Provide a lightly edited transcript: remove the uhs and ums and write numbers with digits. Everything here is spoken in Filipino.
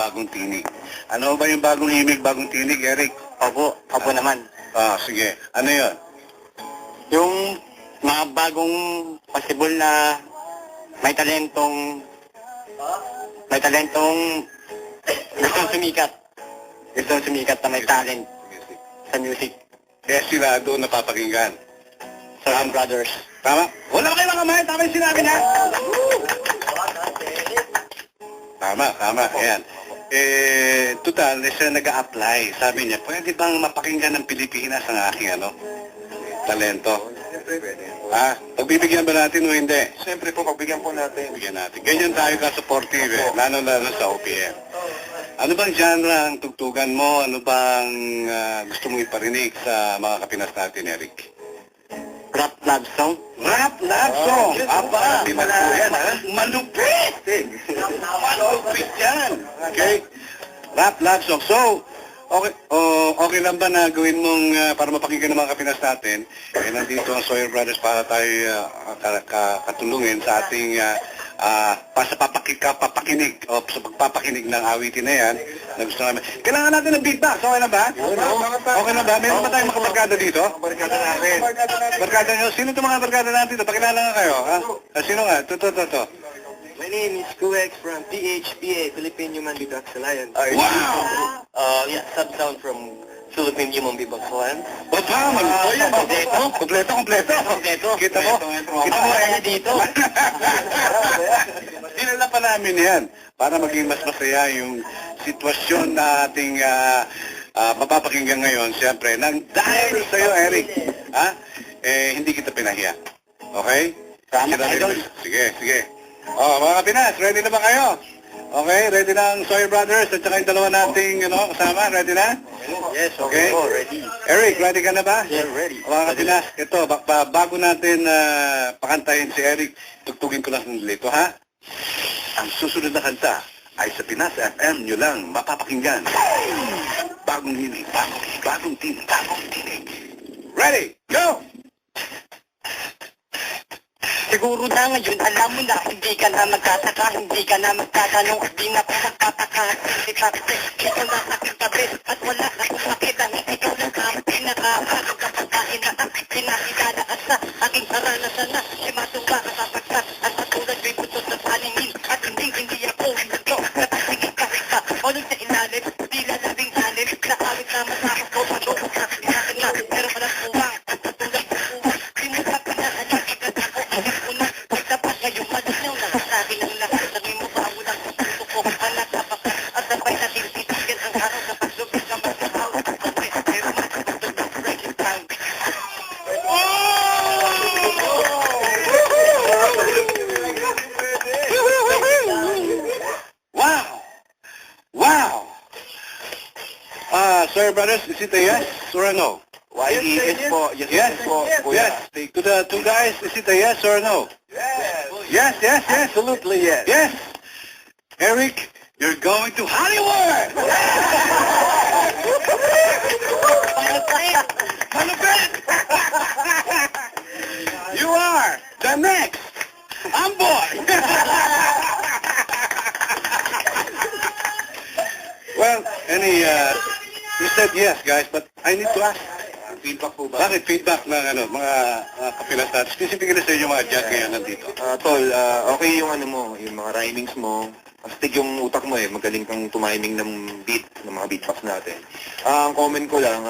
bagong tinig. Ano ba yung bagong himig, bagong tinig, Eric? Opo naman. Sige. Ano yun? Yung mga bagong possible na may talentong gustong sumikat. Gustong sumikat na may talent sa music. Kaya sila doon napapakinggan. Soul Brothers. Tama? Wala kayo mga kamay. Tama yung sinabi niya. Tama. Ayan. Total, siya nag-a-apply. Sabi niya, pwede bang mapakinggan ng Pilipinas ang aking talento? Pagbibigyan ba natin o hindi? Siyempre po, pagbigyan po natin. Bigyan natin. Ganyan tayo ka-supportive lalo sa OPM. Ano bang genre ang tugtugan mo? Ano bang gusto mong iparinig sa mga kapinas natin, Eric? Rap love song. Rap love song! Aba! Malupit! Malupit yan! Okay? Rap love song. So, okay lang ba na gawin mong para mapakinggan ng mga kapinas natin? Nandito ang Sawyer Brothers para tayo katulungin sa ating sa papakinig o sa pagpapakinig ng awitin na yan na gusto namin. Kailangan natin ng beatbox. Okay na ba? Okay na ba? Meron ba tayong mga barkada dito? Barkada natin. Barkada nyo? Sino itong mga barkada natin dito? Pakilala nga kayo. Sino nga? Ito. My name is Kuex from PHPA, Philippine Human Beatbox Alliance. Wow! Sub-sound from Philippine Human Beatbox Alliance. Kompleto. Kita mo? Dito. Dinala pa namin yan para maging mas masaya yung sitwasyon na ating mapapakinggan ngayon. Siyempre, nang dahil sa'yo, Eric, hindi kita pinahiya. Okay? Sige. Mga Kapinas, ready na ba kayo? Okay, ready na ang Sawyer Brothers at saka yung dalawa nating kasama. Ready na? Yes, okay. Ready. Eric, ready ka na ba? Yeah, ready. Mga Kapinas, ito, bago natin pakantahin si Eric, tugtugin ko lang dito, ha? Ang susunod na kanta ay sa Pinas FM nyo lang mapapakinggan. Bagong hinig, bagong tinig. Ready, go! Siguro na ngayon, alam mo na, hindi ka na magtataka, hindi ka na magtatanong, di na po magtataka, hindi ka kasi, ito na sa aking tabi, at wala akong makita, hindi ko lang pinakakakang kapagkain na aking pinakilala at sa aking karanasan na, si matumba ka sa pagkat, at katulad may putot sa paningin, at hindi ako ito, napasigit ka rin ka, ulit sa ilalim, di lalabing alim, na awit na masakot ko, matulog sa akin na, pero walang puwang, at katulad sa puwang, di mo pa pinaanak, Wow! Sir Brothers, is it a yes or a no? Yes po. Yes. To the two guys, is it a yes or a no? Yes. Absolutely yes. Yes. Eric, you're going to Hollywood! Malupit! You are the next Amboy! Well, you said yes, guys, but I need to ask. Feedback po ba? Bakit feedback ng mga kapilas natin? Specifically sa inyo mga judge ngayon nandito. Tol, okay yung yung mga rhymings mo. Astig yung utak mo magaling kang tumiming ng beat, ng mga beatbox natin. Ang comment ko lang,